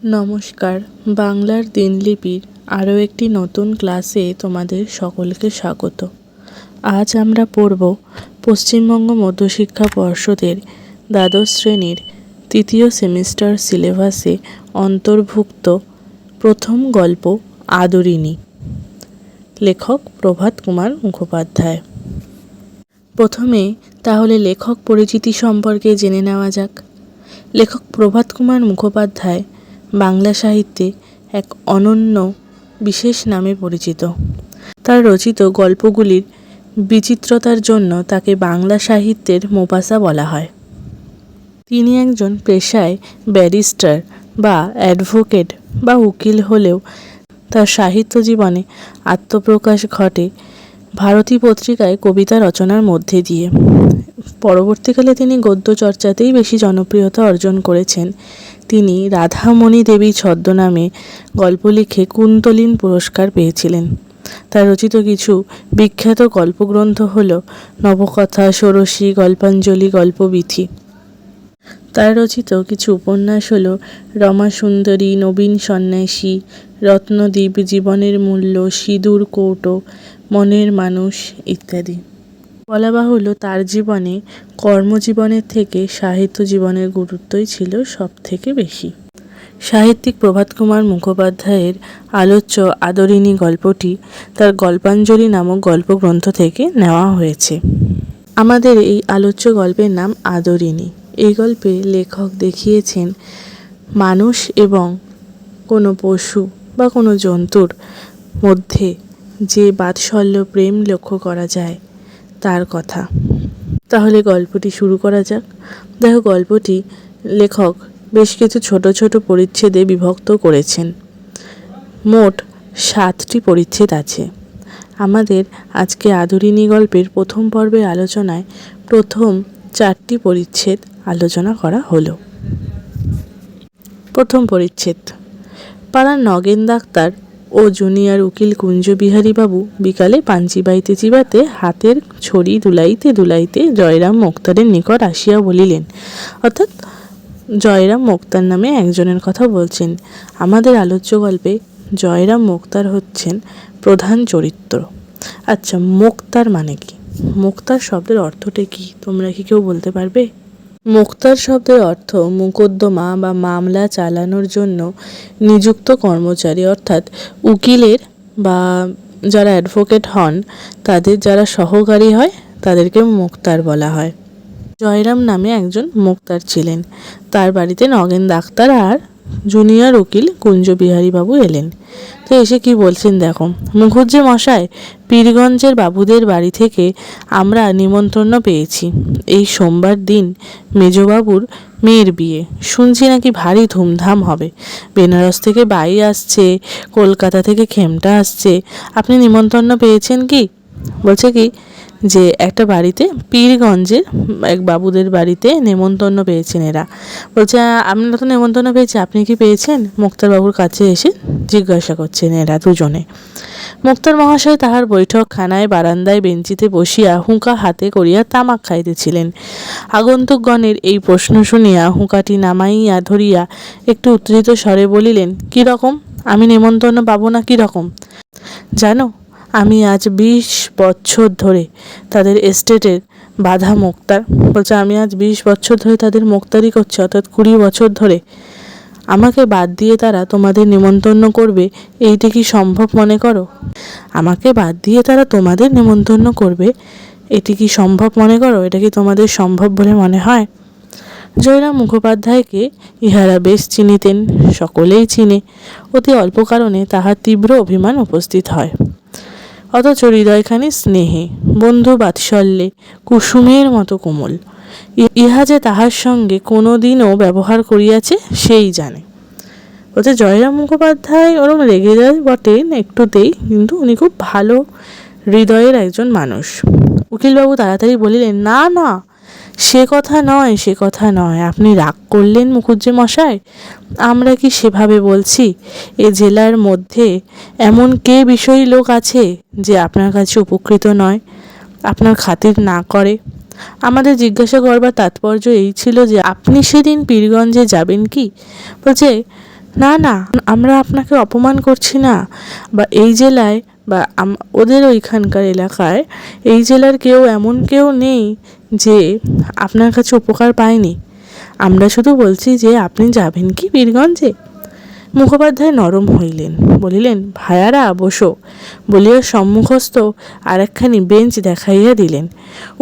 নমস্কার, বাংলার দিনলিপির আরও একটি নতুন ক্লাসে তোমাদের সকলকে স্বাগত। আজ আমরা পড়ব পশ্চিমবঙ্গ মধ্যশিক্ষা পর্ষদের দ্বাদশ শ্রেণীর তৃতীয় সেমিস্টার সিলেবাসে অন্তর্ভুক্ত প্রথম গল্প আদরিণী। লেখক প্রভাত কুমার মুখোপাধ্যায়। প্রথমে তাহলে লেখক পরিচিতি সম্পর্কে জেনে নেওয়া যাক। লেখক প্রভাত কুমার মুখোপাধ্যায় বাংলা সাহিত্যে এক অনন্য বিশেষ নামে পরিচিত। তার রচিত গল্পগুলির বিচিত্রতার জন্য তাকে বাংলা সাহিত্যের মোপাসা বলা হয়। তিনি একজন পেশায় ব্যারিস্টার বা অ্যাডভোকেট বা উকিল হলেও তার সাহিত্য জীবনে আত্মপ্রকাশ ঘটে ভারতী পত্রিকায় কবিতা রচনার মধ্যে দিয়ে। পরবর্তীকালে তিনি গদ্য চর্চাতেই বেশি জনপ্রিয়তা অর্জন করেছেন। তিনি রাধামণি দেবী ছদ্মনামে গল্প লিখে কুন্তলীন পুরস্কার পেয়েছিলেন। তার রচিত কিছু বিখ্যাত গল্পগ্রন্থ হল নবকথা, ষোড়শী, গল্পাঞ্জলি, গল্পবীথি। তার রচিত কিছু উপন্যাস হল রমাসুন্দরী, নবীন সন্ন্যাসী, রত্নদ্বীপ, জীবনের মূল্য, সিঁদুর কৌটো, মনের মানুষ ইত্যাদি। বলা বাহুল্য, তার জীবনে কর্মজীবনের থেকে সাহিত্য জীবনের গুরুত্বই ছিল সব থেকে বেশি। সাহিত্যিক প্রভাত কুমার মুখোপাধ্যায়ের আলোচ্য আদরিণী গল্পটি তার গল্পাঞ্জলি নামক গল্পগ্রন্থ থেকে নেওয়া হয়েছে। আমাদের এই আলোচ্য গল্পের নাম আদরিণী। এই গল্পে লেখক দেখিয়েছেন মানুষ এবং কোনো পশু বা কোনো জন্তুর মধ্যে যে বাৎসল্য প্রেম লক্ষ্য করা যায় তার কথা। তাহলে গল্পটি শুরু করা যাক। দেখো, গল্পটি লেখক বেশ কিছু ছোট ছোট পরিচ্ছেদে বিভক্ত করেছেন। মোট 7টি পরিচ্ছেদ আছে। আমাদের আজকে আদরিণী গল্পের প্রথম পর্বের আলোচনায় প্রথম 4টি পরিচ্ছেদ আলোচনা করা হলো। প্রথম পরিচ্ছেদ। পাড়ার নগেন ডাক্তার ও জুনিয়র উকিল কুঞ্জবিহারী বাবু বিকালে পাঞ্চি বাইতে চিবাতে হাতের ছড়ি দুলাইতে দুলাইতে জয়রাম মোক্তারের নিকট আসিয়া বলিলেন, অর্থাৎ জয়রাম মোক্তার নামে একজনের কথা বলছেন। আমাদের আলোচ্য গল্পে জয়রাম মোক্তার হচ্ছেন প্রধান চরিত্র। আচ্ছা, মোক্তার মানে কি? মোক্তার শব্দের অর্থটা কি তোমরা কি কেউ বলতে পারবে? মোক্তার শব্দের অর্থ মোকদ্দমা বা মামলা চালানোর জন্য নিযুক্ত কর্মচারী, অর্থাৎ উকিলের বা যারা অ্যাডভোকেট হন তাদের যারা সহকারী হয় তাদেরকে মোক্তার বলা হয়। জয়রাম নামে একজন মোক্তার ছিলেন। তার বাড়িতে নগেন ডাক্তার আর জুনিয়র উকিল কুঞ্জবিহারী বাবু এলেন। তো এসে কি বলছেন দেখো, মুখুজ্জে মশাই, পীরগঞ্জের বাবুদের বাড়ি থেকে আমরা নিমন্ত্রণ পেয়েছি। এই সোমবার দিন মেজবাবুর মেয়ের বিয়ে। শুনছি নাকি ভারী ধুমধাম হবে। বেনারস থেকে বাই আসছে, কলকাতা থেকে খেমটা আসছে। আপনি নিমন্ত্রণ পেয়েছেন কি? বলছে কি যে একটা বাড়িতে পীরগঞ্জের এক বাবুদের বাড়িতে নেমন্তন্ন পেয়েছেন এরা। বলছে আমরা তো নেমন্তন্ন পেয়েছি, আপনি কি পেয়েছেন? মোক্তারবাবুর কাছে এসে জিজ্ঞাসা করছেন এরা দুজনে। মোক্তার মহাশয় তাহার বৈঠকখানায় বারান্দায় বেঞ্চিতে বসিয়া হুঁকা হাতে করিয়া তামাক খাইতেছিলেন। আগন্তুকগণের এই প্রশ্ন শুনিয়া হুঁকাটি নামাইয়া ধরিয়া একটু উত্তেজিত স্বরে বলিলেন, কীরকম? আমি নেমন্তন্ন পাবো না কীরকম? জানো, আমি আজ 20 বছর ধরে তাদের এস্টেটের বাধা মোক্তার। বলছে আমি আজ 20 বছর ধরে তাদের মোক্তারি করছি, অর্থাৎ 20 বছর ধরে। আমাকে বাদ দিয়ে তারা তোমাদের নিমন্ত্রণ করবে, এইটা কি সম্ভব মনে করো? আমাকে বাদ দিয়ে তারা তোমাদের নিমন্ত্রণ করবে, এটি কি সম্ভব মনে করো? এটা কি তোমাদের সম্ভব বলে মনে হয়? জয়রাম মুখোপাধ্যায়কে ইহারা বেশ চিনিতেন, সকলেই চিনে। অতি অল্প কারণে তাহার তীব্র অভিমান উপস্থিত হয়। অথচ হৃদয়খানি স্নেহে, বন্ধু বাৎসল্যে কুসুমের মতো কোমল। ইহা যে তাহার সঙ্গে কোনো দিনও ব্যবহার করিয়াছে সেই জানে। বলছে জয়রাম মুখোপাধ্যায় ওরম রেগে যায় বটেন একটুতেই, কিন্তু উনি খুব ভালো হৃদয়ের একজন মানুষ। উকিলবাবু তাড়াতাড়ি বলিলেন, না না, সে কথা নয়, সে কথা নয়। আপনি রাগ করলেন মুখুজ্জে মশাই? আমরা কি সেভাবে বলছি? এ জেলার মধ্যে এমন কে বিষয়ী লোক আছে যে আপনার কাছে উপকৃত নয়, আপনার খাতির না করে? আমাদের জিজ্ঞাসা করবার তাৎপর্য এই ছিল যে আপনি সেদিন পীরগঞ্জে যাবেন কি? বলছে না না, আমরা আপনাকে অপমান করছি না, বা এই জেলায় বা ওদের ওইখানকার এলাকায় এই জেলার এমন কেউ নেই যে আপনার কাছে উপকার পায়নি। আমরা শুধু বলছি যে আপনি যাবেন কি বীরগঞ্জে? মুখোপাধ্যায় নরম হইলেন, বলিলেন, ভায়ারা বসো বলিয়া সম্মুখস্থ আর একখানি বেঞ্চ দেখাইয়া দিলেন।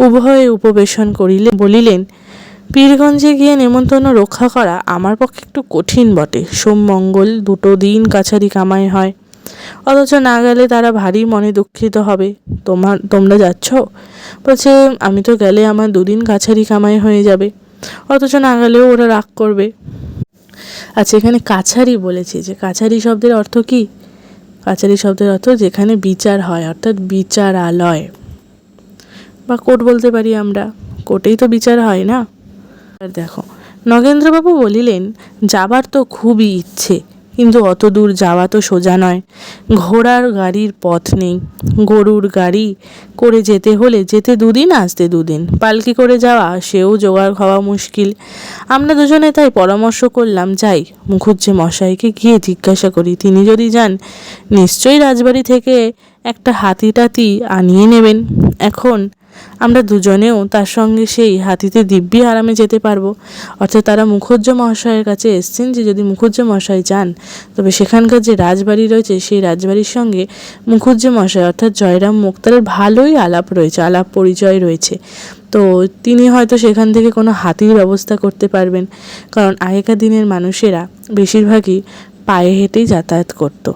উভয়ে উপবেশন করিলে বলিলেন, পীরগঞ্জে গিয়ে নেমন্তন্ন রক্ষা করা আমার পক্ষে একটু কঠিন বটে। সোম মঙ্গল 2 দিন কাছারি কামাই হয়, অথচ না গেলে তারা ভারী মনে দুঃখিত হবে। তোমরা যাচ্ছ? বলছে, আমি তো গেলে আমার 2 দিন কাছারি কামাই হয়ে যাবে, অথচ না গেলেও ওরা রাগ করবে। আচ্ছা, এখানে কাছারি বলেছে, যে কাছারি শব্দের অর্থ কি? কাছারি শব্দের অর্থ যেখানে বিচার হয়, অর্থাৎ বিচারালয় বা কোর্ট বলতে পারি আমরা। কোর্টেই তো বিচার হয় না। আর দেখো, নগেন্দ্রবাবু বলিলেন, যাবার তো খুবই ইচ্ছে, কিন্তু অত দূর যাওয়া তো সোজা নয়। ঘোড়ার গাড়ির পথ নেই, গরুর গাড়ি করে যেতে হলে যেতে 2 দিন, আসতে 2 দিন। পালকি করে যাওয়া, সেও জোগাড় হওয়া মুশকিল। আমরা দুজনে তাই পরামর্শ করলাম, যাই মুখুজ্জে মশাইকে গিয়ে জিজ্ঞাসা করি। তিনি যদি যান, নিশ্চয়ই রাজবাড়ি থেকে একটা হাতি টাতি আনিয়ে নেবেন। এখন আমরা দুজনেও তার সঙ্গে সেই হাতিতে দিব্যি আরামে যেতে পারবো। অর্থাৎ তারা মুখুজ্জে মহাশয়ের কাছে এসছেন যে যদি মুখুজ্জে মশাই যান, তবে সেখানকার যে রাজবাড়ি রয়েছে সেই রাজবাড়ির সঙ্গে মুখুজ্জে মশাই অর্থাৎ জয়রাম মোক্তারের ভালোই আলাপ রয়েছে, আলাপ পরিচয় রয়েছে। তো তিনি হয়তো সেখান থেকে কোনো হাতির ব্যবস্থা করতে পারবেন, কারণ আগেকার দিনের মানুষেরা বেশিরভাগই পায়ে হেঁটেই যাতায়াত করতো।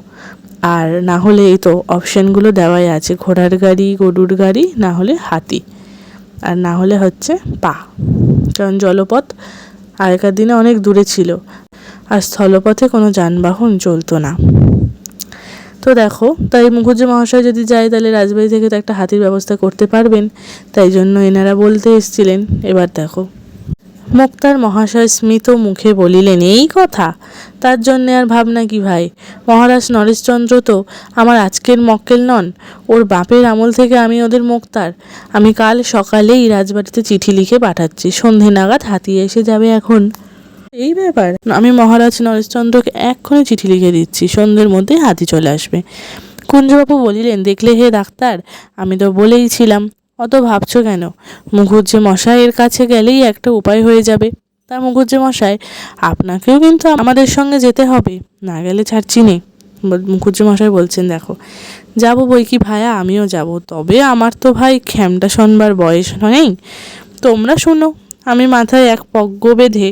আর না হলে এই তো অপশানগুলো দেওয়াই আছে, ঘোড়ার গাড়ি, গরুর গাড়ি, না হলে হাতি, আর না হলে হচ্ছে পা। কারণ জলপথ আগেকার দিনে অনেক দূরে ছিল, আর স্থলপথে কোনো যানবাহন চলতো না। তো দেখো, তাই মুখুজ্জে মহাশয় যদি যায়, তাহলে রাজবাড়ি থেকে তো একটা হাতির ব্যবস্থা করতে পারবেন, তাই জন্য এনারা বলতে এসেছিলেন। এবার দেখো, মোক্তার মহাশয় স্মিত মুখে বলিলেন, এই কথা? তার জন্যে আর ভাবনা কি ভাই? মহারাজ নরেশচন্দ্র তো আমার আজকের মক্কেল নন, ওর বাপের আমল থেকে আমি ওদের মোক্তার। আমি কাল সকালেই রাজবাড়িতে চিঠি লিখে পাঠাচ্ছি, সন্ধে নাগাদ হাতি এসে যাবে। এখন এই ব্যাপার, আমি মহারাজ নরেশচন্দ্রকে এক্ষুনি চিঠি লিখে দিচ্ছি, সন্ধ্যের মধ্যেই হাতি চলে আসবে। কুঞ্জবাবু বলিলেন, দেখলে হে ডাক্তার, আমি তো বলেইছিলাম। অত ভাবছো কেন? মুখুজ্জে মশাইয়ের কাছে গেলেই একটা উপায় হয়ে যাবে। তা মুখুজ্জে মশাই, আপনাকেও কিন্তু আমাদের সঙ্গে যেতে হবে, না গেলে ছাড়ছি নে। মুখুজ্জে মশাই বলছেন, দেখো, যাবো বই কি ভায়া, আমিও যাব, তবে আমার তো ভাই খ্যামটা শোনবার বয়স নেই। তোমরা শোনো, আমি মাথায় এক পগ্গ বেঁধে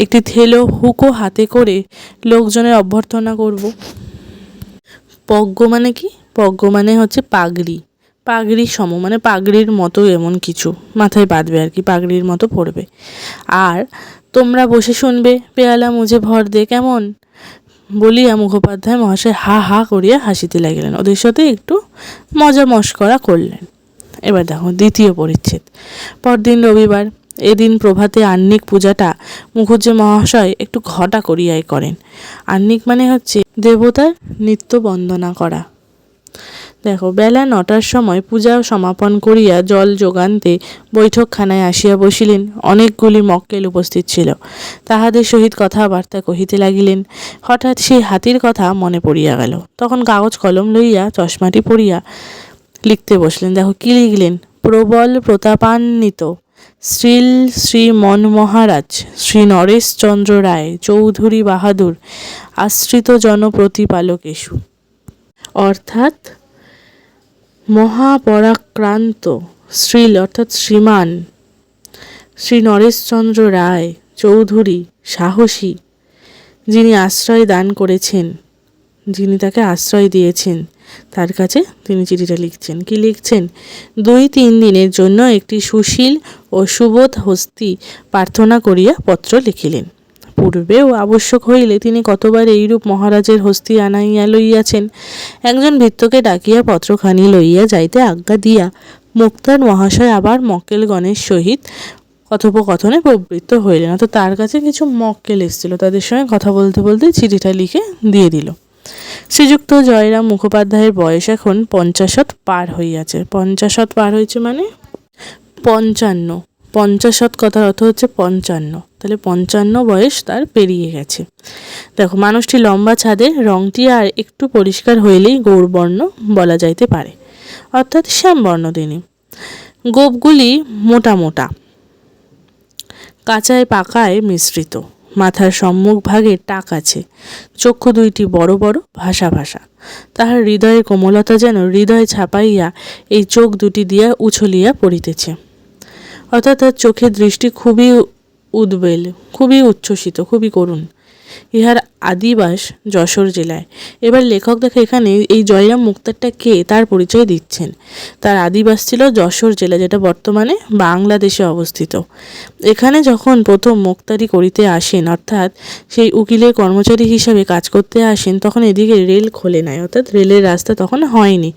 একটি থেলো হুকো হাতে করে লোকজনের অভ্যর্থনা করব। পগ্গ মানে কি? পগ্গ মানে হচ্ছে পাগড়ি, পাগড়ির মানে পাগড়ির মতো এমন কিছু মাথায় বাঁধবে আর কি, পাগড়ির মতো পড়বে। আর তোমরা বসে শুনবে, পেয়ালা মুঝে ভর দে, কেমন? বলিয়া মুখোপাধ্যায় মহাশয় হা হা করিয়া হাসিতে লাগিলেন, ওদের সাথে একটু মজা মস্করা করলেন। এবার দেখো দ্বিতীয় পরিচ্ছেদ। পরদিন রবিবার। এদিন প্রভাতে আহ্নিক পূজাটা মুখুজ্জে মহাশয় একটু ঘটা করিয়াই করেন। আহ্নিক মানে হচ্ছে দেবতার নিত্য বন্দনা করা। দেখো, বেলা 9টার সময় পূজা সমাপন করিয়া জল যোগান্তে বৈঠকখানায় আসিয়া বসিলেন। অনেকগুলি মক্কেল উপস্থিত ছিল, তাহাদের সহিত কথাবার্তা কহিতে লাগিলেন। হঠাৎ সেই হাতির কথা মনে পড়িয়া গেল। তখন কাগজ কলম লইয়া চশমাটি পরিয়া লিখতে বসলেন। দেখো কি লিখলেন, প্রবল প্রতাপান্বিত শ্রীল শ্রী মন মহারাজ শ্রী নরেশচন্দ্র রায় চৌধুরী বাহাদুর আশ্রিত জনপ্রতিপালকেশু, অর্থাৎ মহাপরাক্রান্ত শ্রীল অর্থাৎ শ্রীমান শ্রী নরেশচন্দ্র রায় চৌধুরী সাহসী, যিনি আশ্রয় দান করেছেন, যিনি তাকে আশ্রয় দিয়েছেন, তার কাছে তিনি চিঠিটা লিখছেন। কি লিখছেন? 2-3 দিনের জন্য একটি সুশীল ও সুবোধ হস্তি প্রার্থনা করিয়া পত্র লিখিলেন। পূর্বেও আবশ্যক হইলে তিনি কতবার এইরূপ মহারাজের হস্তি আনাইয়া লইয়াছেন। একজন ভৃত্যকে ডাকিয়া পত্রখানি লইয়া যাইতে আজ্ঞা দিয়া মোক্তার মহাশয় আবার মক্কেলগণের সহিত কথোপকথনে প্রবৃত্ত হইলেন। তো তার কাছে কিছু মক্কেল এসেছিল, তাদের সঙ্গে কথা বলতে বলতে চিঠিটা লিখে দিয়ে দিল। শ্রীযুক্ত জয়রাম মুখোপাধ্যায়ের বয়স এখন 50 পার হইয়াছে। 50 পার হয়েছে মানে 55, 50 কথার অর্থ হচ্ছে 55, তাহলে 55 বয়স তার পেরিয়ে গেছে। দেখো মানুষটি লম্বা ছাদে, রংটি আর একটু পরিষ্কার হইলেই গৌরবর্ণ বলা যাইতে পারে, অর্থাৎ শ্যামবর্ণ তিনি। গোপগুলি মোটা মোটা, কাঁচায় পাকায় মিশ্রিত, মাথার সম্মুখ ভাগে টাক আছে, চক্ষু দুইটি বড় বড়, ভাসা ভাসা। তাহার হৃদয়ের কোমলতা যেন হৃদয় ছাপাইয়া এই চোখ দুটি দিয়া উছলিয়া পড়িতেছে, অর্থাৎ তার চোখের দৃষ্টি খুবই উদ্বেল, খুবই উচ্ছ্বসিত, খুবই করুণ। ইহার আদিবাস যশোর জেলায়। এবার লেখক দেখে এখানে এই জয়রাম মুক্তারটা কে তার পরিচয় দিচ্ছেন। তার আদিবাস ছিল যশোর জেলা, যেটা বর্তমানে বাংলাদেশে অবস্থিত। এখানে যখন প্রথম মুক্তারি করিতে আসেন, অর্থাৎ সেই উকিলের কর্মচারী হিসাবে কাজ করতে আসেন, তখন এদিকে রেল খোলে নাই, অর্থাৎ রেলের রাস্তা তখন হয়নি।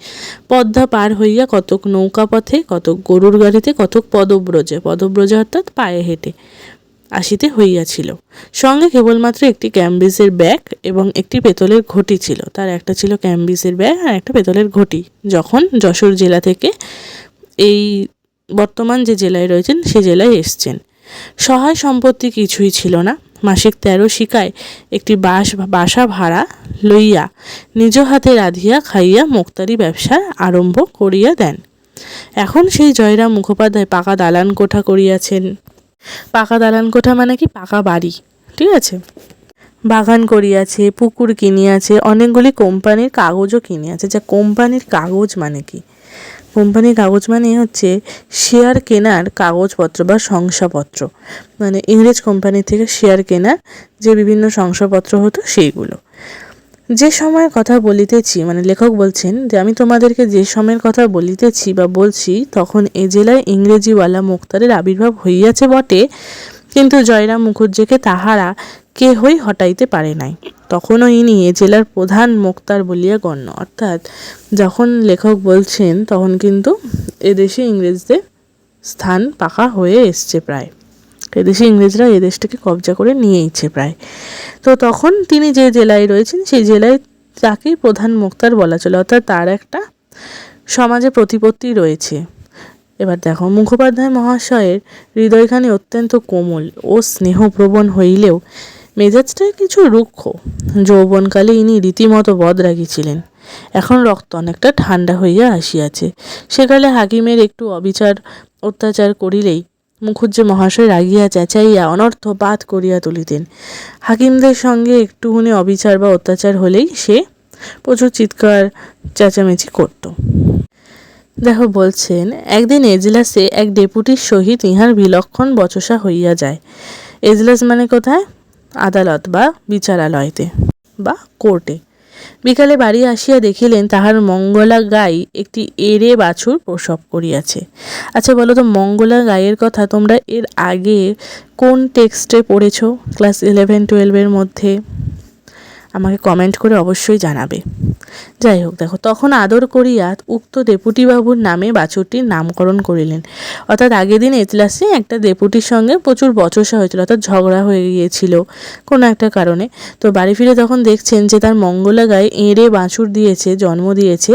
পদ্মা পার হইয়া কতক নৌকা পথে, কতক গরুর গাড়িতে, কতক পদব্রজে, পদব্রজে অর্থাৎ পায়ে হেঁটে আসিতে হইয়াছিল। সঙ্গে কেবলমাত্র একটি ক্যাম্বিসের ব্যাগ এবং একটি পেতলের ঘটি ছিল। তার একটা ছিল ক্যাম্বিসের ব্যাগ আর একটা পেতলের ঘটি, যখন যশোর জেলা থেকে এই বর্তমান যে জেলায় রয়েছেন সে জেলায় এসছেন। সহায় সম্পত্তি কিছুই ছিল না। মাসিক 13 শিকায় একটি বাসা ভাড়া লইয়া নিজ হাতে রাঁধিয়া খাইয়া মুক্তারি ব্যবসা আরম্ভ করিয়া দেন। এখন সেই জয়রাম মুখোপাধ্যায় পাকা দালান কোঠা করিয়াছেন। পাকা দালান কোঠা মানে কি? পাকা বাড়ি, ঠিক আছে। বাগান করিয়াছে, পুকুর কিনিয়াছে, অনেকগুলি কোম্পানির কাগজও কিনিয়াছে। যা কোম্পানির কাগজ মানে কি? কোম্পানির কাগজ মানে হচ্ছে শেয়ার কেনার কাগজপত্র বা শংসাপত্র, মানে ইংরেজ কোম্পানি থেকে শেয়ার কেনার যে বিভিন্ন শংসাপত্র হতো সেইগুলো। যে সময়ের কথা বলিতেছি, মানে লেখক বলছেন যে আমি তোমাদেরকে যে সময়ের কথা বলিতেছি বা বলছি, তখন এ জেলায় ইংরেজিওয়ালা মুক্তারের আবির্ভাব হইয়াছে বটে, কিন্তু জয়রাম মুখুজ্জেকে তাহারা কেহই হটাইতে পারে নাই। তখনও ইনি এ জেলার প্রধান মুক্তার বলিয়া গণ্য। অর্থাৎ যখন লেখক বলছেন তখন কিন্তু এদেশে ইংরেজদের স্থান পাকা হয়ে এসছে প্রায়, এদেশে ইংরেজরা এদেশটাকে কবজা করে নিয়েইছে প্রায়। তো তখন তিনি যে জেলায় রয়েছেন সেই জেলায় তাকেই প্রধান মুক্তার বলা চলে, অর্থাৎ তার একটা সমাজে প্রতিপত্তি রয়েছে। এবার দেখো, মুখোপাধ্যায় মহাশয়ের হৃদয়খানি অত্যন্ত কোমল ও স্নেহপ্রবণ হইলেও মেজাজটা কিছু রুক্ষ। যৌবনকালে ইনি রীতিমতো বদরাগী ছিলেন। এখন রক্ত অনেকটা ঠান্ডা হইয়া আসিয়াছে। সেকালে হাকিমের একটু অত্যাচার করিলেই মুখুজ্জে মহাশয় রাগিয়া চেঁচাইয়া অনর্থপাত করিয়া তুলিতেন। হাকিমদের সঙ্গে একটুখানি অবিচার বা অত্যাচার হলেই সে প্রচুর চিৎকার চেঁচামেচি করত। দেখো বলছেন, একদিন এজলাসে এক ডেপুটির সহিত ইহার বিলক্ষণ বচসা হইয়া যায়। এজলাস মানে কোথায়? আদালত বা বিচারালয়তে বা কোর্টে। বিকালে বাড়ি আসিয়া দেখিলেন তাহার মঙ্গলা গাই একটি এড়ে বাছুর প্রসব করিয়াছে। আচ্ছা বলো তো, মঙ্গলা গাইয়ের কথা তোমরা এর আগে কোন টেক্সটে পড়েছো ক্লাস 11-12 মধ্যে? আমাকে কমেন্ট করে অবশ্যই জানাবে। যাই হোক, দেখো তখন আদর করিয়া উক্ত ডেপুটিবাবুর নামে বাছুরটির নামকরণ করিলেন। অর্থাৎ আগের দিন এজলাসে একটা ডেপুটির সঙ্গে প্রচুর বচসা হয়েছিল, অর্থাৎ ঝগড়া হয়ে গিয়েছিল কোনো একটা কারণে। তো বাড়ি ফিরে যখন দেখছেন যে তার মঙ্গলা গায়ে এঁড়ে বাছুর দিয়েছে, জন্ম দিয়েছে,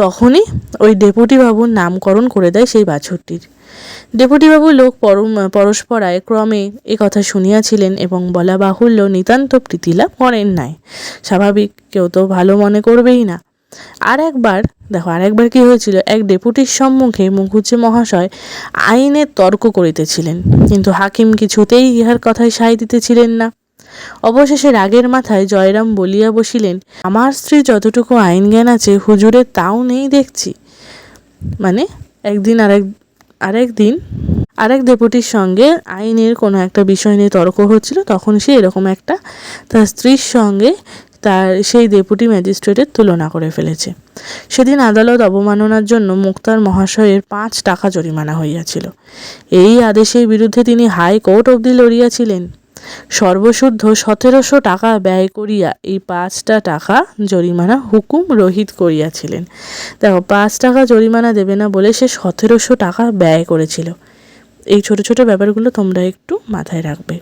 তখনই ওই ডেপুটিবাবুর নামকরণ করে দেয় সেই বাছুরটির। ডেপুটিবাবু লোক পরস্পরায় ক্রমে এ কথা শুনিয়াছিলেন এবং বলা বাহুল্য নিতান্ত প্রীতিলাভ করেন নাই। স্বাভাবিক, কেউ তো ভালো মনে করবেই না। আর একবার কি হয়েছিল, এক ডেপুটির সম্মুখে মুখুজ্জে মহাশয় আইনের তর্ক করিতেছিলেন, কিন্তু হাকিম কিছুতেই ইহার কথায় সায় দিতেছিলেন না। অবশেষে রাগের মাথায় জয়রাম বলিয়া বসিলেন, আমার স্ত্রী যতটুকু আইন জ্ঞান আছে হুজুরের তাও নেই দেখছি। মানে আরেক ডেপুটির সঙ্গে আইনের কোনো একটা বিষয় নিয়ে তর্ক হচ্ছিল, তখন সে এরকম একটা তার স্ত্রীর সঙ্গে তার সেই ডেপুটি ম্যাজিস্ট্রেটের তুলনা করে ফেলেছে। সেদিন আদালত অবমাননার জন্য মুক্তার মহাশয়ের 5 টাকা জরিমানা হইয়াছিল। এই আদেশের বিরুদ্ধে তিনি হাইকোর্ট অবধি লড়িয়াছিলেন। সর্বশুদ্ধ 1700 টাকা ব্যয় করিয়া এই 5টা টাকা জরিমানা হুকুম রহিত করিয়াছিলেন। দেখো, 5 টাকা জরিমানা দেবে না বলে সে 1700 টাকা ব্যয় করেছিল। এই ছোট ছোট ব্যাপারগুলো তোমরা একটু মাথায় রাখবে।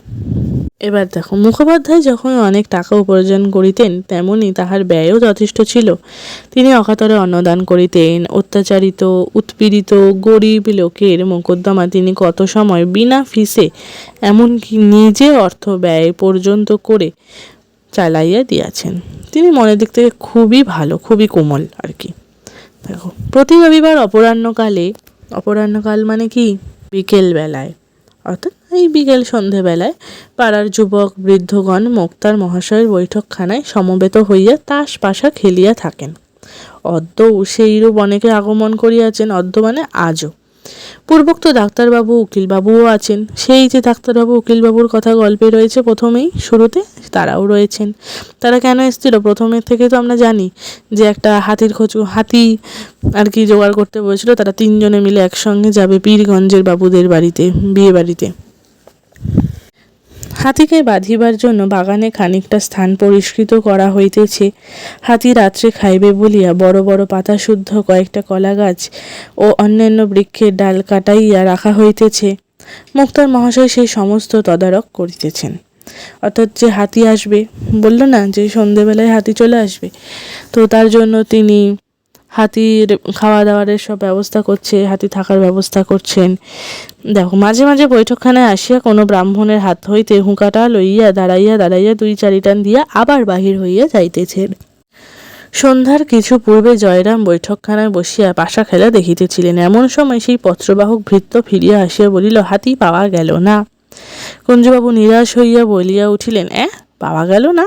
এবার দেখো, মুখোপাধ্যায় যখন অনেক টাকা উপার্জন করিতেন তেমনি তাহার ব্যয়ও যথেষ্ট ছিল। তিনি অকাতরে অন্নদান করিতেন। অত্যাচারিত উৎপীড়িত গরিব লোকের মোকদ্দমা তিনি কত সময় বিনা ফিসে এমনকি নিজে অর্থ ব্যয় পর্যন্ত করে চালাইয়া দিয়াছেন। তিনি মনের দিক থেকে খুবই ভালো, খুবই কোমল আর কি। দেখো, প্রতি রবিবার অপরাহ্নকাল মানে কি, বিকেল বেলায়, অর্থাৎ এই বিকেল সন্ধেবেলায় পাড়ার যুবক বৃদ্ধগণ মোক্তার মহাশয়ের বৈঠকখানায় সমবেত হইয়া তাস পাশা খেলিয়া থাকেন। অদ্যও সেইরূপ অনেকে আগমন করিয়াছেন, অদ্য মানে আজও। পূর্বোক্ত ডাক্তারবাবু উকিলবাবুও আছেন। সেই যে ডাক্তারবাবু উকিলবাবুর কথা গল্পে রয়েছে প্রথমেই শুরুতে, তারাও রয়েছেন। তারা কেন এসেছিল প্রথমের থেকে তো আমরা জানি যে একটা হাতি আর কি জোগাড় করতে বলেছিল। তারা তিনজনে মিলে একসঙ্গে যাবে পীরগঞ্জের বাবুদের বাড়িতে, বিয়ে বাড়িতে। হাতিকে বাঁধিবার জন্য বাগানে খানিকটা স্থান পরিষ্কৃত করা হইতেছে। হাতি রাত্রে খাইবে বলিয়া বড় বড় পাতা শুদ্ধ কয়েকটা কলা গাছ ও অন্যান্য বৃক্ষের ডাল কাটাইয়া রাখা হইতেছে। মুক্তার মহাশয় সেই সমস্ত তদারক করিতেছেন। অর্থাৎ যে হাতি আসবে, বলল না যে সন্ধেবেলায় হাতি চলে আসবে, তো তার জন্য তিনি হাতির খাওয়া দাওয়ারের সব ব্যবস্থা করছে, হাতি থাকার ব্যবস্থা করছেন। দেখো, মাঝে মাঝে বৈঠকখানায় আসিয়া কোনো ব্রাহ্মণের হাত হইতে হুঁকাটা লইয়া দাঁড়াইয়া দাঁড়াইয়া 2-4 টান দিয়া আবার বাহির হইয়া যাইতেছেন। সন্ধ্যার কিছু পূর্বে জয়রাম বৈঠকখানায় বসিয়া পাশা খেলা দেখিতেছিলেন। এমন সময় সেই পত্রবাহক ভৃত্য ফিরিয়া আসিয়া বলিল, হাতি পাওয়া গেল না। কুঞ্জবাবু নিরাশ হইয়া বলিয়া উঠিলেন, পাওয়া গেল না?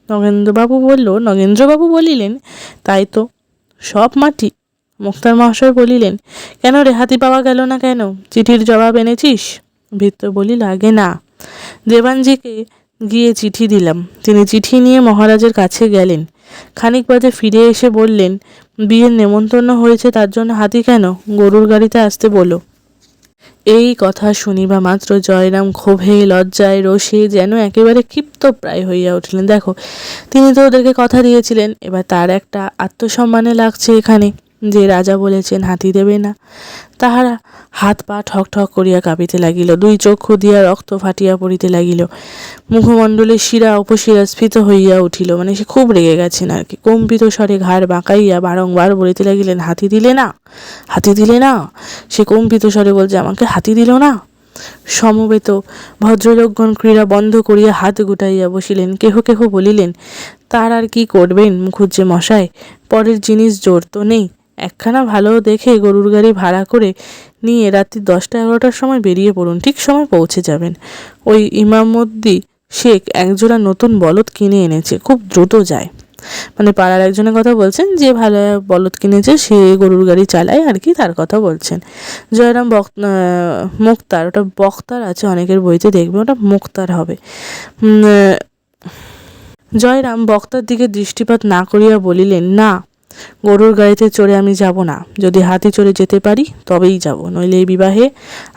নগেন্দ্রবাবু বলিলেন, তাই তো, সব মাটি। মুক্তার মহাশয় বলিলেন, কেন রে, হাতি পাওয়া গেল না কেন? চিঠির জবাব এনেছিস? ভৃত্য বলিল, আগে না, দেবানজিকে গিয়ে চিঠি দিলাম। তিনি চিঠি নিয়ে মহারাজের কাছে গেলেন। খানিক বাদে ফিরে এসে বললেন, বিয়ের নেমন্তন্ন হয়েছে, তার জন্য হাতি কেন? গরুর গাড়িতে আসতে বলো। এই কথা শুনিবা মাত্র জয়রাম ক্ষোভে লজ্জায় রোষে যেন একেবারে ক্ষিপ্ত প্রায় হইয়া উঠলেন। দেখো, তিনি তো ওদেরকে কথা দিয়েছিলেন, এবার তার একটা আত্মসম্মানে লাগছে এখানে যে রাজা বলেছেন হাতি দেবে না। তাহারা হাত পা ঠক ঠক করিয়া কাঁপিতে লাগিল, 2 চক্ষু দিয়া রক্ত ফাটিয়া পড়িতে লাগিল, মুখমণ্ডলের শিরা উপশিরা স্ফীত হইয়া উঠিল। মানে সে খুব রেগে গেছেন আর কি। কম্পিত স্বরে ঘাড় বাঁকাইয়া বারংবার বলিতে লাগিলেন, হাতি দিলে না, হাতি দিলে না। সে কম্পিত স্বরে বলছে, আমাকে হাতি দিল না। সমবেত ভদ্রলোকগণ ক্রীড়া বন্ধ করিয়া হাত গুটাইয়া বসিলেন। কেহ কেহ বলিলেন, তার আর কি করবেন মুখুজ্জে মশাই, পরের জিনিস জোর তো নেই, একখানা ভালো দেখে গরুর গাড়ি ভাড়া করে নিয়ে রাত্রি 10টা-11টার সময় বেরিয়ে পড়ুন, ঠিক সময় পৌঁছে যাবেন। ওই ইমামুদ্দি শেখ একজোড়া নতুন বলদ কিনে এনেছে, খুব দ্রুত যায়। মানে পাড়ার একজনের কথা বলছেন, যে ভালো বলদ কিনেছে সে গরুর গাড়ি চালায় আর কি, তার কথা বলছেন। জয়রাম মুক্তার, ওটা বক্তার আছে অনেকের বইতে দেখবে, ওটা মুক্তার হবে। জয়রাম বক্তার দিকে দৃষ্টিপাত না করিয়া বলিলেন, না, গরুর গাড়িতে চড়ে আমি যাব না। যদি হাতি চড়ে যেতে পারি তবেই যাব, নইলে এই বিবাহে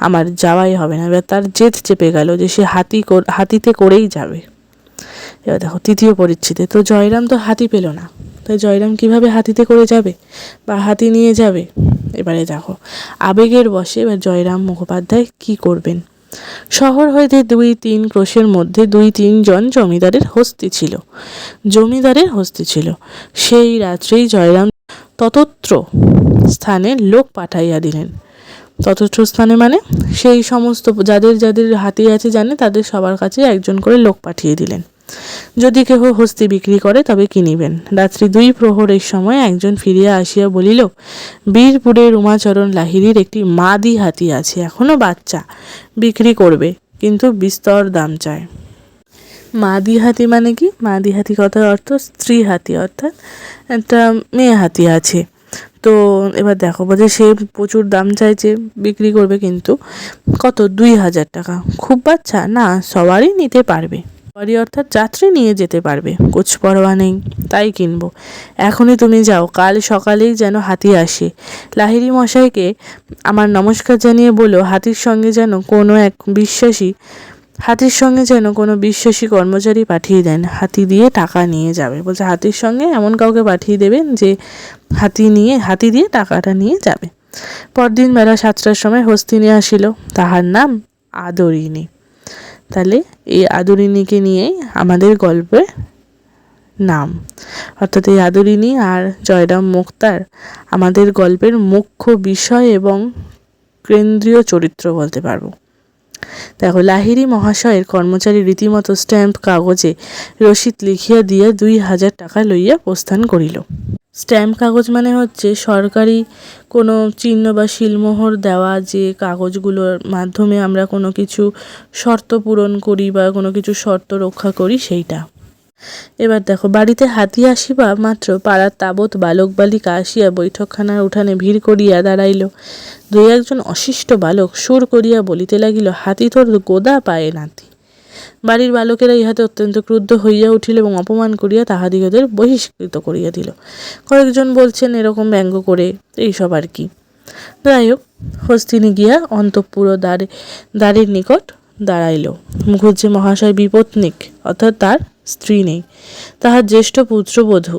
আমার যাওয়াই হবে না। এবার তার জেদ চেপে গেল যে সে হাতিতে করেই যাবে। এবার দেখো, 3য় পরিচ্ছেদে তো জয়রাম তো হাতি পেল না, তাই জয়রাম কিভাবে হাতিতে করে যাবে বা হাতি নিয়ে যাবে? এবারে দেখো, আবেগের বশে এবার জয়রাম মুখোপাধ্যায় কি করবেন। শহর হইতে 2-3 ক্রোশের মধ্যে 2-3 জন জমিদারের হস্তি ছিল। সেই রাত্রেই জয়রাম ততত্র স্থানে লোক পাঠাইয়া দিলেন। ততত্র স্থানে মানে সেই সমস্ত যাদের যাদের হাতি আছে জানে, তাদের সবার কাছে একজন করে লোক পাঠিয়ে দিলেন। যদি কেহ হস্তি বিক্রি করে তবে কিনিবেন। রাত্রি 2 প্রহরের সময় একজন ফিরিয়া আসিয়া বলিল, বীরপুরের উমাচরণ লাহিড়ীর একটি মাদি হাতি আছে, এখনো বাচ্চা, বিক্রি করবে, কিন্তু বিস্তর দাম চায়। মাদি হাতি মানে কি? মাদি হাতি কথার অর্থ স্ত্রী হাতি, অর্থাৎ একটা মেয়ে হাতি আছে। তো এবার দেখো, বলছে সে প্রচুর দাম চাইছে, বিক্রি করবে, কিন্তু কত? 2000 টাকা। খুব বাচ্চা না, সবারই নিতে পারবে, সবারই অর্থাৎ যাত্রী নিয়ে যেতে পারবে, কুছ পরোয়া নেই, তাই কিনবো। এখনই তুমি যাও, কাল সকালেই যেন হাতি আসে। লাহিড়ী মশাইকে আমার নমস্কার জানিয়ে বলো, হাতির সঙ্গে যেন কোনো বিশ্বাসী কর্মচারী পাঠিয়ে দেন, হাতি দিয়ে টাকা নিয়ে যাবে। বলছে হাতির সঙ্গে এমন কাউকে পাঠিয়ে দেবেন যে হাতি দিয়ে টাকাটা নিয়ে যাবে। পরদিন বেলা 7টার সময় হস্তিনী আসিল, তাহার নাম আদরিণী। তাহলে এই আদরিণীকে নিয়েই আমাদের গল্পের নাম, অর্থাৎ এই আদরিণী আর জয়রাম মুক্তার আমাদের গল্পের মুখ্য বিষয় এবং কেন্দ্রীয় চরিত্র বলতে পারবো। দেখো, লাহিড়ী মহাশয়ের কর্মচারী রীতিমতো স্ট্যাম্প কাগজে রসিদ লিখিয়া দিয়া 2000 টাকা লইয়া প্রস্থান করিল। স্ট্যাম্প কাগজ মানে হচ্ছে সরকারি কোনো চিহ্ন বা শিলমোহর দেওয়া যে কাগজগুলোর মাধ্যমে আমরা কোনো কিছু শর্ত পূরণ করি বা কোনো কিছু শর্ত রক্ষা করি, সেইটা। এবার দেখো, বাড়িতে হাতি আসিবা মাত্র পাড়ার তাবৎ বালক বালিকা আসিয়া বৈঠকখানার উঠানে ভিড় করিয়া দাঁড়াইল। দুই একজন অশিষ্ট বালক সুর করিয়া বলিতে লাগিল, হাতি তোর গোদা পায়ে নাতি। বাড়ির বালকেরা ইহাতে অত্যন্ত ক্রুদ্ধ হইয়া উঠিল এবং অপমান করিয়া তাহাদিগদের বহিষ্কৃত করিয়া দিল। কয়েকজন বলছেন এরকম ব্যঙ্গ করে, এইসব আর কি। যাই হোক, হস্তিনী গিয়া অন্তঃপুর দ্বারের নিকট দাঁড়াইল। মুখুজ্জে মহাশয় বিপত্নিক, অর্থাৎ তার স্ত্রী নেই। তাহার জ্যেষ্ঠ পুত্রবধূ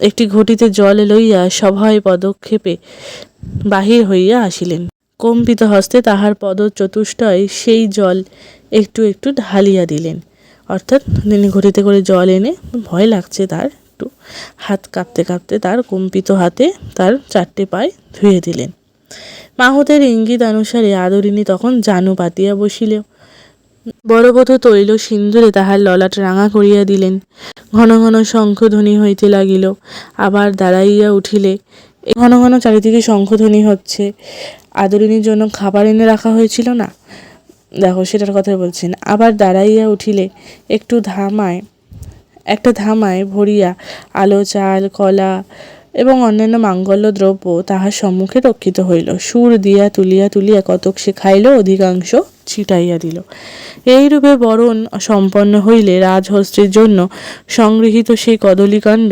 একটি ঘটিতে জল লইয়া সভয় পদক্ষেপে বাহির হইয়া আসিলেন। কম্পিত হস্তে তাহার পদচতুষ্টয় সেই জল একটু একটু ঢালিয়া দিলেন। অর্থাৎ তিনি ঘটিতে করে জল এনে, ভয় লাগছে তার একটু, হাত কাঁপতে কাঁপতে তার কম্পিত হাতে তার 4টে পায়ে ধুয়ে দিলেন। মাহুতের ইঙ্গিত অনুসারে আদরিণী তখন জানু পাতিয়া বসিল। বড়বধূ তৈল সিন্দুরে তাহার ললাট রাঙা করিয়া দিলেন। ঘন ঘন শঙ্খধ্বনি হইতে লাগিল। আবার দাঁড়াইয়া উঠিলে। ঘন ঘন চারিদিকে শঙ্খধ্বনি হচ্ছে। আদরিণীর জন্য খাবার এনে রাখা হয়েছিল না, দেখো সেটার কথা বলছেন। আবার দাঁড়াইয়া উঠিলে একটা ধামায় ভরিয়া আলো, চাল, কলা এবং অন্যান্য মাঙ্গল্য দ্রব্য তাহার সম্মুখে রক্ষিত হইল। সুর দিয়া তুলিয়া তুলিয়া কতক সে খাইল, অধিকাংশ ছিটাইয়া দিল। এইরূপে বরণ সম্পন্ন হইলে রাজহস্তির জন্য সংগৃহীত সেই কদলীকাণ্ড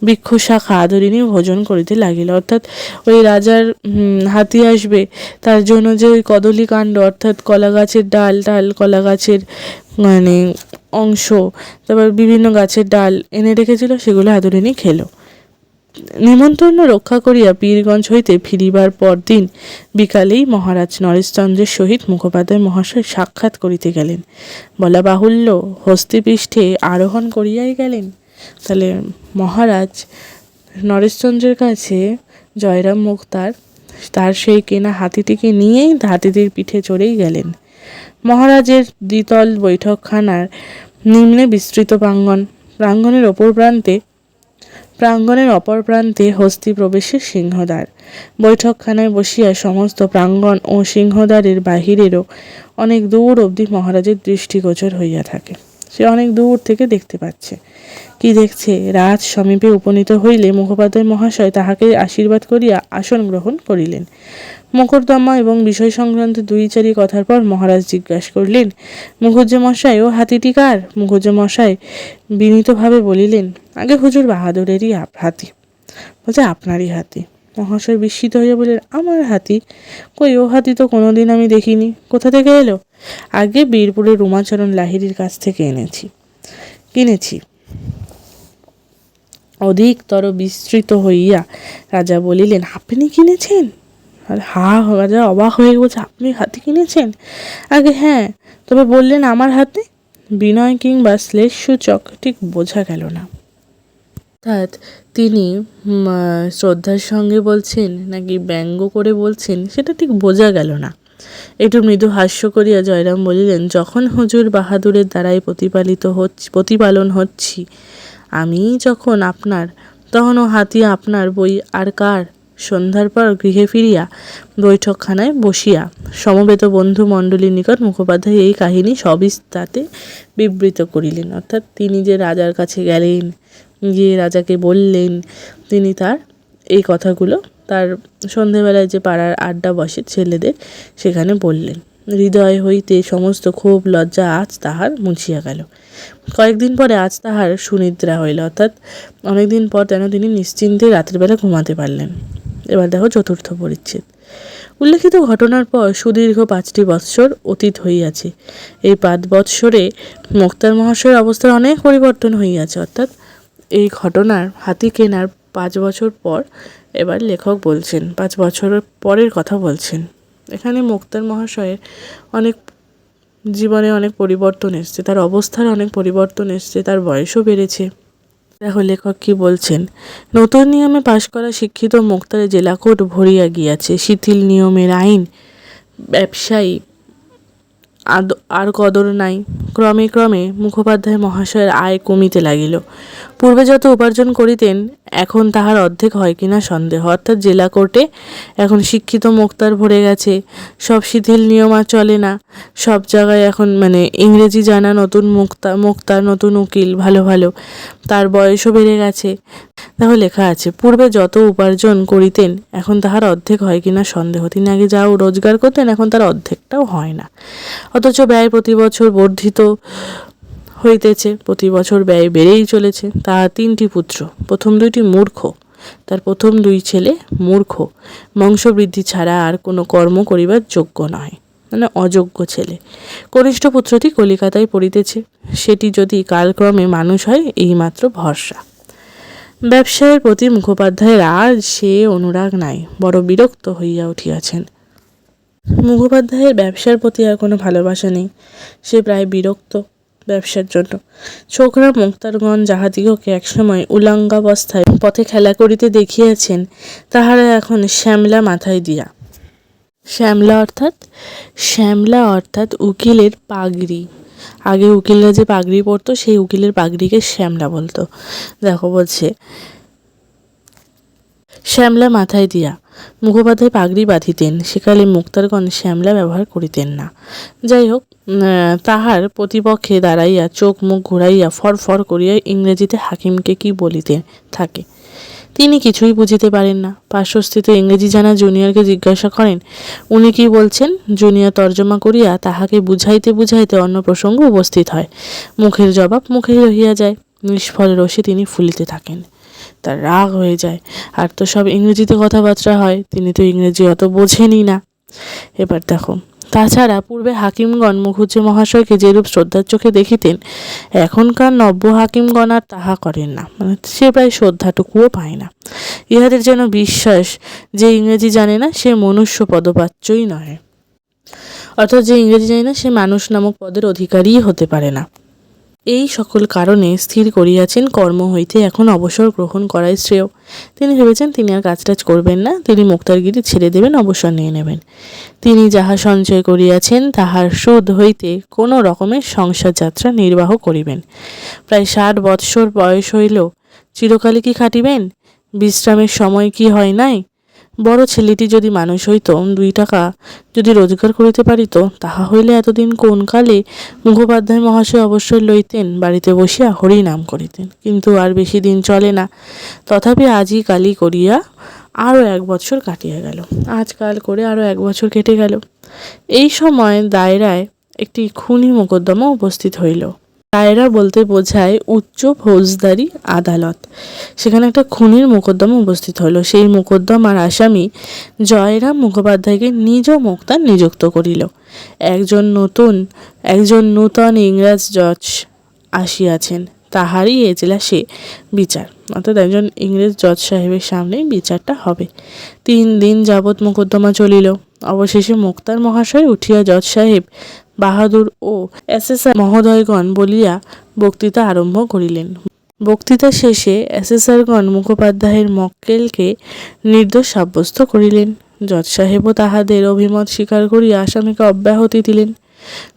বৃক্ষশাখা আদরিণী ভোজন করিতে লাগিল। অর্থাৎ ওই রাজার হাতি আসবে, তার জন্য যে ওই কদলীকাণ্ড অর্থাৎ কলা গাছের ডাল কলা গাছের মানে অংশ, তারপর বিভিন্ন গাছের ডাল এনে রেখেছিল, সেগুলো আদরিণী খেলো। নিমন্ত্রণ রক্ষা করিয়া পীরগঞ্জ হইতে ফিরিবার পর দিন বিকালেই মহারাজ নরেশচন্দ্রের সহিত মুখোপাধ্যায় মহাশয় সাক্ষাৎ করিতে গেলেন। বলা বাহুল্য, হস্তিপৃষ্ঠে আরোহণ করিয়াই গেলেন। তাহলে মহারাজ নরেশচন্দ্রের কাছে জয়রাম মুক্তার তার সেই কেনা হাতিটিকে নিয়েই হাতিটির পিঠে চড়েই গেলেন। মহারাজের দ্বিতল বৈঠকখানার নিম্নে বিস্তৃত প্রাঙ্গণের অপর প্রান্তে হস্তি প্রবেশের সিংহদ্বার। বৈঠকখানায় বসিয়া সমস্ত প্রাঙ্গণ ও সিংহদ্বারের বাহিরেরও অনেক দূর অবধি মহারাজের দৃষ্টিগোচর হইয়া থাকে। সে অনেক দূর থেকে দেখতে পাচ্ছে। কি দেখছে? রাজ সমীপে উপনীত হইলে মুখোপাধ্যায় মহাশয় তাহাকে আশীর্বাদ করিয়া আসন গ্রহণ করিলেন। মোকদ্দমা এবং বিষয় সংক্রান্ত 2-4 কথার পর মহারাজ জিজ্ঞাসা করিলেন, মুখুজ্জে মশাই, ও হাতিটি কার? মুখুজ্জে মশাই বিনীতভাবে বলিলেন, আগে হুজুর বাহাদুরেরই হাতি। বলছে, আপনারই হাতি? মহাশয় বিস্মিত হইয়া বললেন, আমার হাতি? কই, ও হাতি তো কোনোদিন আমি দেখিনি। কোথা থেকে এলো? আগে বীরপুরের উমাচরণ লাহিড়ীর কাছ থেকে কিনেছি। অধিকতর বিস্তৃত হইয়া রাজা বলিলেন, আপনি কিনেছেন? আর রাজা অবাক হয়ে বলছে, আপনি হাতি কিনেছেন? আগে হ্যাঁ, তবে বললেন আমার হাতে। বিনয় কিংবা শ্লেষসূচক ঠিক বোঝা গেল না। অর্থাৎ তিনি শ্রদ্ধার সঙ্গে বলছেন নাকি ব্যঙ্গ করে বলছেন সেটা ঠিক বোঝা গেল না। একটু মৃদু হাস্য করিয়া জয়রাম বলিলেন, যখন হুজুর বাহাদুরের দ্বারাই প্রতিপালন হচ্ছি আমি যখন আপনার, তখন ও হাতি আপনার বই আর কার? সন্ধ্যার পর গৃহে ফিরিয়া বৈঠকখানায় বসিয়া সমবেত বন্ধু মণ্ডলীর নিকট মুখোপাধ্যায় এই কাহিনী সবিস্তারে বিবৃত করিলেন। অর্থাৎ তিনি যে রাজার কাছে গেলেন, গিয়ে রাজাকে বললেন, তিনি তার এই কথাগুলো তার সন্ধেবেলায় যে পাড়ার আড্ডা বসে ছেলেদের, সেখানে বললেন। হৃদয় হইতে সমস্ত ক্ষোভ লজ্জা আজ তাহার মুছিয়া গেল। কয়েকদিন পরে আজ তাহার সুনিদ্রা হইল। অর্থাৎ অনেকদিন পর যেন তিনি নিশ্চিন্তে রাত্রিবেলা ঘুমাতে পারলেন। এবার দেখো 4র্থ পরিচ্ছেদ। উল্লেখিত ঘটনার পর সুদীর্ঘ 5টি বৎসর অতীত হইয়াছে। এই 5 বৎসরে মুক্তার মহাশয়ের অবস্থার অনেক পরিবর্তন হইয়াছে। অর্থাৎ এই ঘটনার হাতি কেনার 5 বছর পর এবার লেখক বলছেন, 5 বছরের পরের কথা বলছেন। এখানে মুক্তার মহাশয়ের অনেক জীবনে অনেক পরিবর্তন এসছে, তার অবস্থার অনেক পরিবর্তন এসছে, তার বয়সও বেড়েছে। দেখো লেখক কি বলছেন। নতুন নিয়মে পাশ করা শিক্ষিত মুক্তারে জেলা কোর্ট ভরিয়া গিয়াছে। শিথিল নিয়মের আইন ব্যবসায়ী আর কদর নাই। ক্রমে ক্রমে মুখোপাধ্যায় মহাশয়ের আয় কমিতে লাগিল। পূর্বে যত উপার্জন করিতেন এখন তাহার অর্ধেক হয় কিনা সন্দেহ। অর্থাৎ জেলা কোর্টে এখন শিক্ষিত মুক্তার ভরে গেছে, সব শিথিল নিয়ম আর চলে না, সব জায়গায় এখন ইংরেজি জানা নতুন মুক্তার নতুন উকিল ভালো ভালো, তার বয়সও বেড়ে গেছে। দেখো লেখা আছে, পূর্বে যত উপার্জন করিতেন এখন তাহার অর্ধেক হয় কিনা সন্দেহ। তিনি আগে যা রোজগার করতেন এখন তার অর্ধেকটাও হয় না। অথচ ব্যয় প্রতি বছর বর্ধিত হইতেছে, প্রতি বছর ব্যয় বেড়েই চলেছে। তাহার 3টি পুত্র, প্রথম 2টি মূর্খ, তার প্রথম 2 ছেলে মূর্খ, বংশবৃদ্ধি ছাড়া আর কোনো কর্ম করিবার যোগ্য নয়, অযোগ্য ছেলে। কনিষ্ঠ পুত্রটি কলিকাতায় পড়িতেছে, সেটি যদি কালক্রমে মানুষ হয় এইমাত্র ভরসা। ব্যবসায়ের প্রতি মুখোপাধ্যায়ের আর সে অনুরাগ নাই, বড় বিরক্ত হইয়া উঠিয়াছেন। মুখোপাধ্যায়ের ব্যবসার প্রতি আর কোনো ভালোবাসা নেই, সে প্রায় বিরক্ত ব্যবসার জন্য। ছোকরা মুক্তারগণ যাহাদিগকে একসময় উলঙ্গাবস্থায় পথে খেলা করিতে দেখিয়াছেন তাহারা এখন শ্যামলা মাথায় দিয়া, শ্যামলা অর্থাৎ উকিলের পাগড়ি, আগে উকিলরা যে পাগড়ি পরতো সেই উকিলের পাগড়িকে শ্যামলা বলতো। দেখো বলছে শ্যামলা মাথায় দিয়া মুখোপাধ্যায় পাগড়ি বাঁধিতেন, সেকালে মুক্তারগণ শ্যামলা ব্যবহার করিতেন না। যাই হোক, তাহার প্রতিপক্ষে দাঁড়াইয়া চোখ মুখ ঘুরাইয়া ফরফর করিয়া ইংরেজিতে হাকিমকে কি বলিতে থাকে। তিনি কিছুই বুঝিতে পারেন না। পার্শ্বস্থিত ইংরেজি জানা জুনিয়রকে জিজ্ঞাসা করেন, উনি কি বলছেন। জুনিয়র তর্জমা করিয়া তাহাকে বুঝাইতে বুঝাইতে অন্য প্রসঙ্গ উপস্থিত হয়। মুখের জবাব মুখেই রহিয়া যায়। নিষ্ফল রোষে তিনি ফুলিতে থাকেন। তার রাগ হয়ে যায়, আর তো সব ইংরেজিতে কথাবার্তা হয়, তিনি তো ইংরেজি অত বোঝেনই না। এবার দেখো, তাছাড়া পূর্বে হাকিমগণ মুখুজ্জে মহাশয়কে যেরূপ শ্রদ্ধার চোখে দেখিতেন, এখনকার নব্য হাকিমগণ আর তাহা করেন না, সে প্রায় শ্রদ্ধাটুকুও পায় না। ইহাদের যেন বিশ্বাস যে ইংরেজি জানে না সে মনুষ্য পদবাচ্যই নহে, অর্থাৎ যে ইংরেজি জানে না সে মানুষ নামক পদের অধিকারীই হতে পারে না। এই সকল কারণে স্থির করিয়াছেন কর্ম হইতে এখন অবসর গ্রহণ করাই শ্রেয়। তিনি ভেবেছেন তিনি আর কাজটাজ করবেন না, তিনি মুক্তারগিরি ছেড়ে দেবেন, অবসর নিয়ে নেবেন। তিনি যাহা সঞ্চয় করিয়াছেন তাহার সুদ হইতে কোনো রকমের সংসার যাত্রা নির্বাহ করিবেন। প্রায় 60 বৎসর বয়স হইল, চিরকালে কি খাটিবেন? বিশ্রামের সময় কি হয় নাই? বড় ছেলেটি যদি মানুষ হইত, 2 টাকা যদি রোজগার করিতে পারিত, তাহা হইলে এতদিন কোন কালে মুখোপাধ্যায় মহাশয় অবসর লইতেন, বাড়িতে বসিয়া হরি নাম করিতেন। কিন্তু আর বেশি দিন চলে না। তথাপি আজই কালি করিয়া আরও 1 বছর কাটিয়া গেল। আজকাল করে আরও 1 বছর কেটে গেল। এই সময় দায়রায় একটি খুনি মোকদ্দমা উপস্থিত হইল। দায়রা বলতে বোঝায় উচ্চ ফৌজদারি আদালত। সেখানে একটা খুনির মোকদ্দমা উপস্থিত হলো। সেই মোকদ্দমার আসামি জয়রাম মুখোপাধ্যায়কে নিজ মোক্তার নিযুক্ত করিল। একজন নূতন ইংরেজ জজ আসিয়াছেন, তাহারই এজলাসে বিচার, অর্থাৎ একজন ইংরেজ জজ সাহেবের সামনেই বিচারটা হবে। 3 দিন যাবৎ মোকদ্দমা চলিল। অবশেষে মুক্তার মহাশয় উঠিয়া জজ সাহেব বাহাদুর ও এসএসআর মহোদয়গণ বলিয়া বক্তৃতা আরম্ভ করিলেন। বক্তৃতা শেষে এসএসআরগণ মুখোপাধ্যায়ের মক্কেলকে নির্দোষ সাব্যস্ত করিলেন। জজ সাহেবও তাহাদের অভিমত স্বীকার করিয়া আসামিকে অব্যাহতি দিলেন।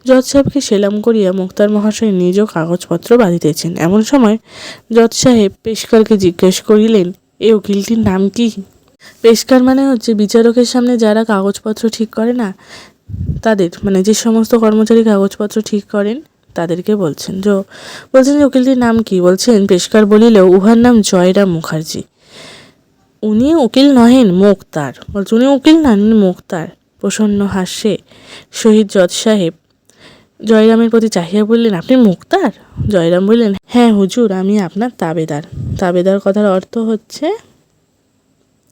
জজ সাহেবকে সেলাম করিয়া মুক্তার মহাশয় নিজ কাগজপত্র বাঁধিতেছেন। এমন সময় জজ সাহেব পেশকারকে জিজ্ঞেস করিলেন, এ উকিলটির নাম কি? পেশকার হচ্ছে বিচারকের সামনে যারা কাগজপত্র ঠিক করে না, তাদের যে সমস্ত কর্মচারী কাগজপত্র ঠিক করেন তাদেরকে বলছেন যে উকিলটির নাম কি? বলছেন, পেশকার বলিল, উহার নাম জয়রাম মুখার্জি। উনি উকিল নহেন, মুক্তার। বলছে উনি উকিল নন, উনি মুক্তার। প্রসন্ন হাস্যে শহীদ জজ সাহেব জয়রামের প্রতি চাহিয়া বললেন, আপনি মুক্তার? জয়রাম বললেন, হ্যাঁ হুজুর, আমি আপনার তাবেদার। তাবেদার কথার অর্থ হচ্ছে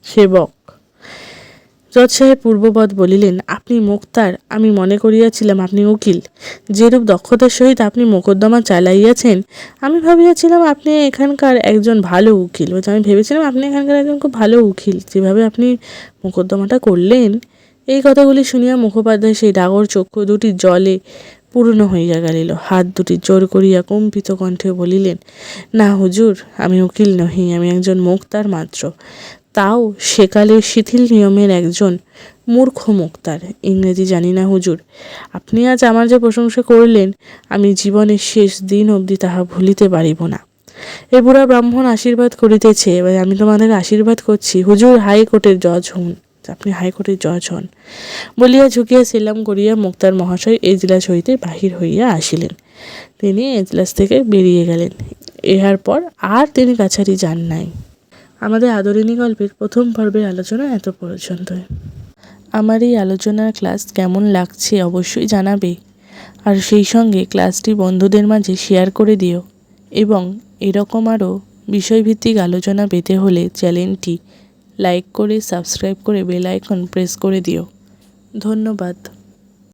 সেবক। জজ সাহেব পূর্ববৎ বলিলেন, আপনি মোক্তার, আমি মনে করিয়াছিলাম আপনি উকিল। যেরূপ দক্ষতার সহিত আপনি মোকদ্দমা চালাইয়াছেন, আমি ভাবিয়াছিলাম আপনি এখানকার একজন ভালো উকিল। আমি ভেবেছিলাম আপনি এখানকার একজন খুব ভালো উকিল, যেভাবে আপনি মোকদ্দমাটা করলেন। এই কথাগুলি শুনিয়া মুখোপাধ্যায় সেই ডাগর চক্ষু দুটি জলে পূর্ণ হইয়া গেল। হাত দুটি জোর করিয়া কম্পিত কণ্ঠে বলিলেন, না হুজুর, আমি উকিল নহি, আমি একজন মোক্তার মাত্র, তাও সেকালের শিথিল নিয়মের একজন মূর্খ মোক্তার। ইংরেজি জানি না হুজুর। আপনি আজ আমার যে প্রশংসা করলেন, আমি জীবনের শেষ দিন অবধি তাহা ভুলিতে পারিব না। এ বুড়া ব্রাহ্মণ আশীর্বাদ করিতেছে, এবার আমি তোমাদের আশীর্বাদ করছি, হুজুর হাইকোর্টের জজ হন, আপনি হাইকোর্টের জজ হন। বলিয়া ঝুঁকিয়া সেলাম করিয়া মোক্তার মহাশয় এজলাস হইতে বাহির হইয়া আসিলেন। তিনি এজলাস থেকে বেরিয়ে গেলেন। ইহার পর আর তিনি কাছারি যান নাই। আমাদের আদরিণী গল্পের প্রথম পর্বের আলোচনা এত পর্যন্তই। আমার এই আলোচনার ক্লাস কেমন লাগছে অবশ্যই জানাবে, আর সেই সঙ্গে ক্লাসটি বন্ধুদের মাঝে শেয়ার করে দিও, এবং এরকম আরও বিষয়ভিত্তিক আলোচনা পেতে হলে চ্যানেলটি লাইক করে সাবস্ক্রাইব করে বেল আইকন প্রেস করে দিও। ধন্যবাদ।